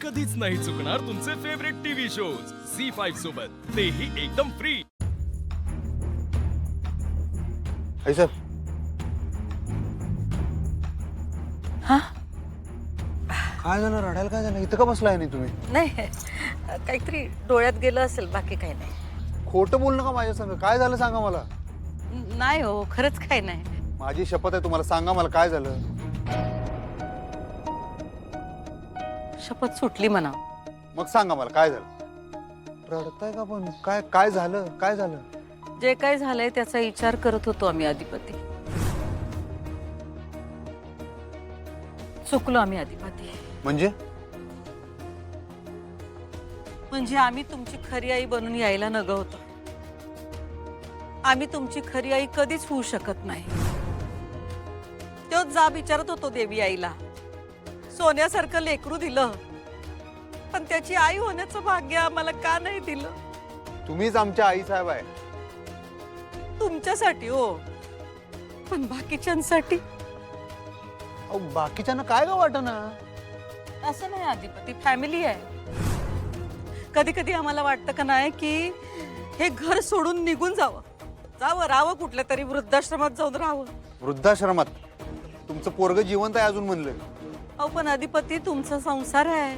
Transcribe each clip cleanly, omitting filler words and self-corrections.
कधीच नाही चुकणार तुमचे फेवरेट टीव्ही शोज झी5 सोबत, तेही एकदम फ्री। आई साहेब, हा काय झालं? रडायला काय झालं? इथं का बसलाय नाही तुम्ही? नाही, काहीतरी डोळ्यात गेलं असेल, बाकी काही नाही। खोटं बोल नका माझ्या संग। काय झालं सांगा मला। नाही हो, खरंच काही नाही। माझी शपथ आहे तुम्हाला, सांगा मला काय झालं। शपथ सुटली म्हणा। मग सांगा मला काय झालं। रडताय का पण? काय काय झालं? काय झालं? जे काही झालंय त्याचा विचार करत होतो आम्ही अधिपती। चुकलो आम्ही अधिपती। म्हणजे आम्ही तुमची खरी आई बनून यायला नग होतो। आम्ही तुमची खरी आई कधीच होऊ शकत नाही। तोच जाब विचारत होतो देवी आईला। सोन्यासारखं लेकरू दिलं, पण त्याची आई होण्याचं भाग्य आम्हाला का नाही दिलं? तुम्हीच आमच्या आई साहेब आहे। तुमच्यासाठी हो, पण बाकीच्यांसाठी? अहो, बाकीच्यांना काय ग वाटना? असं नाही अधिपती, फॅमिली आहे। कधी कधी आम्हाला वाटतं का नाही की हे घर सोडून निघून जावं, राहावं, कुठल्या तरी वृद्धाश्रमात जाऊन राहावं। वृद्धाश्रमात? तुमचं पोरग जिवंत आहे अजून म्हणलं। अहो पण अधिपती, तुमचा संसार आहे,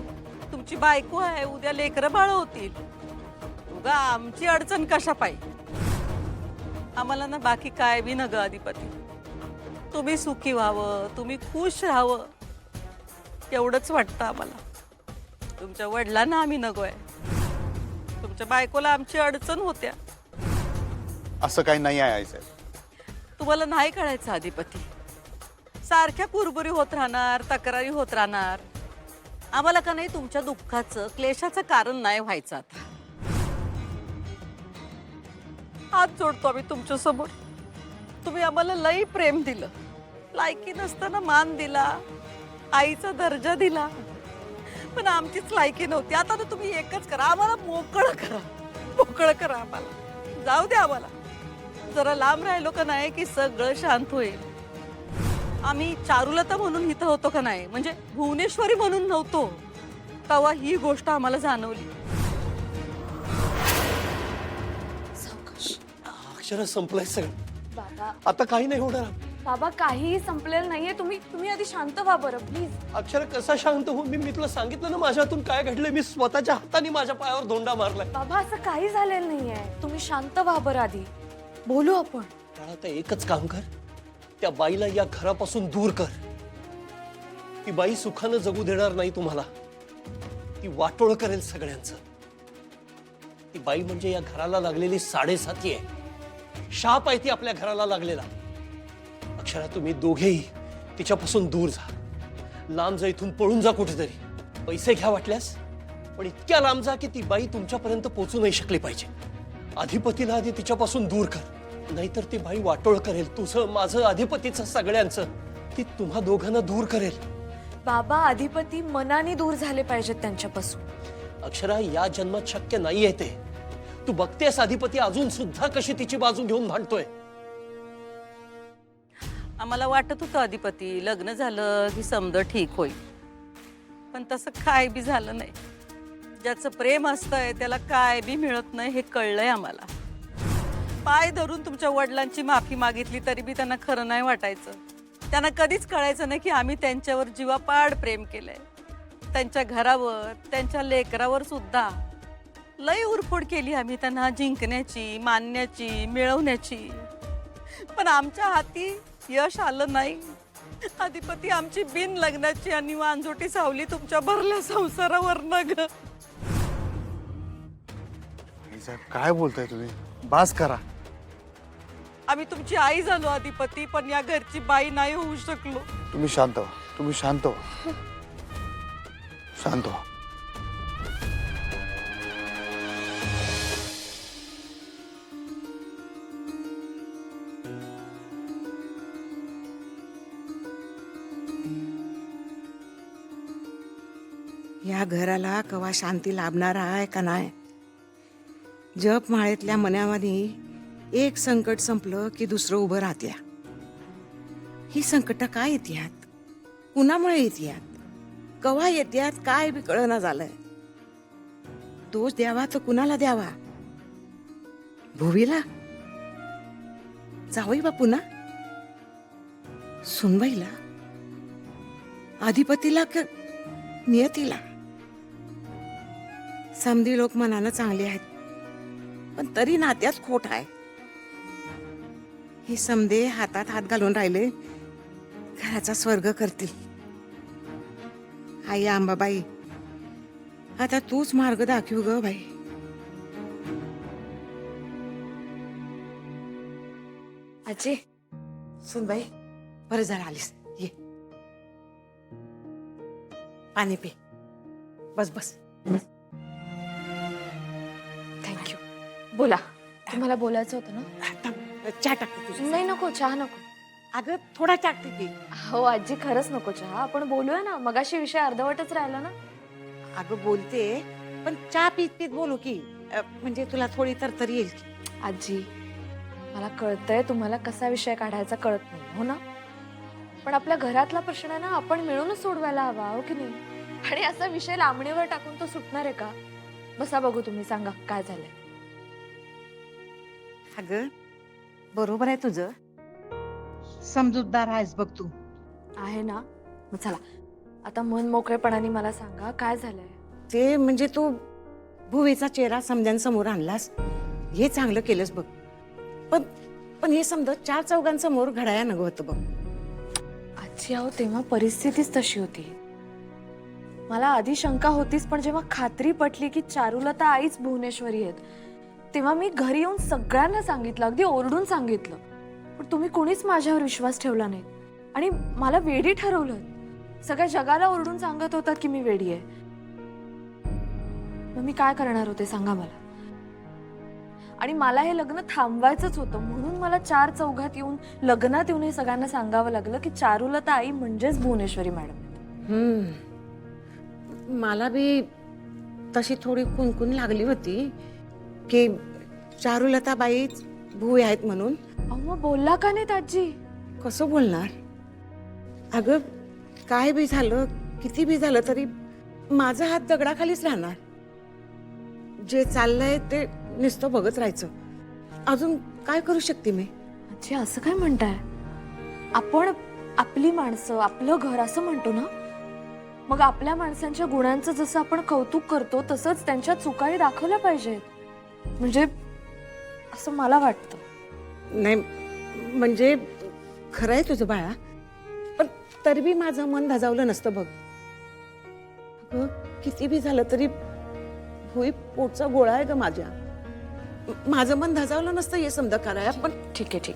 तुमची बायको आहे, उद्या लेकरं बाळ होतील। उगा आमची अडचण कशा पाहिजे? आम्हाला ना बाकी काय बी नग अधिपती। तुम्ही सुखी व्हावं, तुम्ही खुश राहावं, एवढंच वाटतं आम्हाला। तुमच्या वडिलांना आम्ही नकोय, तुमच्या बायकोला आमची अडचण होत्या। असं काही नाही आहे आई साहेब। तुम्हाला नाही कळायचं अधिपती। सारख्या कुरबुरी होत राहणार, तक्रारी होत राहणार। आम्हाला का नाही तुमच्या दुःखाचं, क्लेशाचं कारण नाही व्हायचं आता। हात जोडतो आम्ही तुमच्या समोर। तुम्ही आम्हाला लई प्रेम दिलं, लायकी नसताना मान दिला, आईचा दर्जा दिला, पण आमचीच लायकी नव्हती। आता तर तुम्ही एकच करा, आम्हाला मोकळं करा, मोकळं करा आम्हाला। जाऊ द्या आम्हाला, जरा लांब राहिलो का नाही की सगळं शांत होईल। आम्ही चारुलता म्हणून इथं होतो का नाही, म्हणजे भुवनेश्वरी म्हणून नव्हतो, तेव्हा ही गोष्ट आम्हाला जाणवली। अक्षर संपलंय सगळं, बाबा, आता काही नाही होणार। बाबा काहीही संपलेलं नाहीये। तुम्ही आधी शांत व्हा बरं प्लीज। अक्षर कसा शांत हो? मी तुला सांगितलं ना माझ्या हातून काय घडलंय। मी स्वतःच्या हाताने माझ्या पायावर धोंडा मारलाय। बाबा असं काही झालेलं नाहीये, तुम्ही शांत व्हा बरं, आधी बोलू आपण। पण आता एकच काम कर, त्या बाईला या घरापासून दूर कर। ती बाई सुखानं जगू देणार नाही तुम्हाला, ती वाटोळ करेल सगळ्यांचं। ती बाई म्हणजे या घराला लागलेली साडेसाती आहे, शाप आहे ती आपल्या घराला लागलेला। अक्षरा, तुम्ही दोघेही तिच्यापासून दूर जा, लांब जा, इथून पळून जा कुठेतरी। पैसे घ्या वाटल्यास, पण इतक्या लांब जा की ती बाई तुमच्यापर्यंत पोहोचू नाही शकली पाहिजे। अधिपतीला आधी तिच्यापासून दूर कर, नाहीतर ती बाई वाटोळ करेल तुझं, माझं, अधिपतीचं, सगळ्यांचं। ती तुम्हा दोघांना दूर करेल। बाबा अधिपती मनाने दूर झाले पाहिजेत त्यांच्यापासून। अक्षरा, या जन्मात शक्य नाहीये ते। तू बघतेस अधिपती अजून सुद्धा कशी तिची बाजू घेऊन भांडतोय। आम्हाला वाटत होतं अधिपती लग्न झालं की समजा ठीक होईल, पण तसं काय बी झालं नाही। ज्याचं प्रेम असतंय त्याला काय बी मिळत नाही हे कळलंय आम्हाला। पाय धरून तुमच्या वडिलांची माफी मागितली तरी बी त्यांना खरं नाही वाटायचं। त्यांना कधीच कळायचं नाही की आम्ही त्यांच्यावर जीवापाड प्रेम केलंय। त्यांच्या घरावर, त्यांच्या लेकरावर सुद्धा लई उरफोड केली आम्ही, त्यांना जिंकण्याची, मानण्याची, मिळवण्याची, पण आमच्या हाती यश आलं नाही। अधिपती, आमची बिन लग्नाची आणि वांजोटी सावली तुमच्या भरल्या संसारावर नग। आई साहेब, काय बोलताय तुम्ही? बास करा। आम्ही तुमची आई झालो अधिपती, पण या घरची बाई नाही होऊ शकलो। तुम्ही शांत व्हा, तुम्ही शांत व्हा, शांत व्हा। या घराला कवा शांती लाभणार आहे का नाही? जप माळेतल्या मनामध्ये एक संकट संपलं की दुसरं उभं राहत्या। ही संकट काय येत्यात? कुणामुळे येत्यात? कवा येत्यात काय बी कळना झालंय. दोष द्यावा तर कुणाला द्यावा? भुवीला, जावई बापूना, सुनबाईला, अधिपतीला का नियतीला? समधी लोक मनानं चांगली आहेत, पण तरी नात्यात खोट आहे. हे समधे हातात हात घालून राहिले घराचा स्वर्ग करतील. आई अंबाबाई, आता तूच मार्ग दाखव ग बाई. आजी सुनबाई, बरं झालं आलीस. ये, पाणी पे. बस बस. थँक्यू. बोला, तुम्हाला बोलायचं होतं ना? आता चहा टाकते तुझी. नाही, नको चहा नको. अगं थोडा टाकते की. हो आजी, खरंच नको चहा. आपण बोलूया ना, मगाशी विषय अर्धवटच राहिला ना. अगं बोलते, पण चहा पीत पीत बोलू की. म्हणजे तुला थोडी तरतरी येईल की. आजी, मला कळतंय तुम्हाला कसा विषय काढायचा कळत नाही, हो ना? पण आपल्या घरातला प्रश्न आहे ना, आपण मिळूनच सोडवायला हवा, हो की नाही? आणि असा विषय लांबणीवर टाकून तो सुटणार आहे का? बसा बघू, तुम्ही सांगा काय झालंय. अगं बरोबर आहे तुझं. समजूतदार आहेस बघ तू. आहे ना? मग चला, आता मन मोकळेपणाने मला सांगा काय झालंय. ते म्हणजे तू भुवेचा चेहरा समजांसमोर आणलास, हे चांगलं केलंस बघ. पण पण हे समजत 4 चौघांसमोर घडाया नको होतं बघ. आजी अहो, तेव्हा परिस्थितीच तशी होती. मला आधी शंका होतीच, पण जेव्हा खात्री पटली की चारुलता आईच भुवनेश्वरी आहेत, तेव्हा मी घरी येऊन सगळ्यांना सांगितलं, अगदी ओरडून सांगितलं. पण तुम्ही कोणीच माझ्यावर विश्वास ठेवला नाही आणि मला वेडी ठरवलं. सगळ्या जगाला ओरडून सांगत होतात की मी वेडी आहे. मग मी काय करणार होते सांगा मला. आणि मला हे लग्न थांबवायचंच होतं, म्हणून मला 4 चौघात येऊन लग्नात येऊन हे सगळ्यांना सांगावं लागलं की चारुलता आई म्हणजेच भुवनेश्वरी मॅडम. मला बी तशी थोडी कुणकुण लागली होती की चारुलता बाईच भुवे आहेत म्हणून. अहो मग बोलला का नाही आजी? कसं बोलणार? अगं काय बी झालं, किती बी झालं तरी माझा हात दगडाखालीच राहणार. जे चाललंय ते नुसतं बघत राहायचं. अजून काय करू शकते मी? आजी असं काय म्हणताय? आपण आपली माणसं, आपलं घर असं म्हणतो ना. मग आपल्या माणसांच्या गुणांचं जसं आपण कौतुक करतो तसंच त्यांच्या चुकाही दाखवल्या पाहिजेत, म्हणजे असं मला वाटतं. नाही म्हणजे खरंय तुझं बाळा, पण तरी बी माझं मन धजावलं नसतं बघ. अगं किती बी झालं तरी होई पोटचा गोळा आहे ग माझ्या. माझं मन धजावलं नसतं हे समजा कराया. पण ठीक आहे,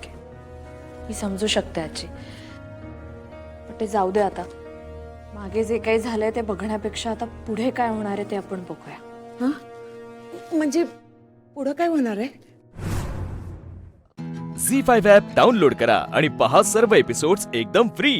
मी समजू शकते आजी, पण ते जाऊ दे आता. मागे जे काही झालंय ते बघण्यापेक्षा आता पुढे काय होणार आहे ते आपण बघूया. हं? म्हणजे पुढं काय होणार आहे? झी 5 ॲप डाउनलोड करा आणि पहा सर्व एपिसोड्स एकदम फ्री.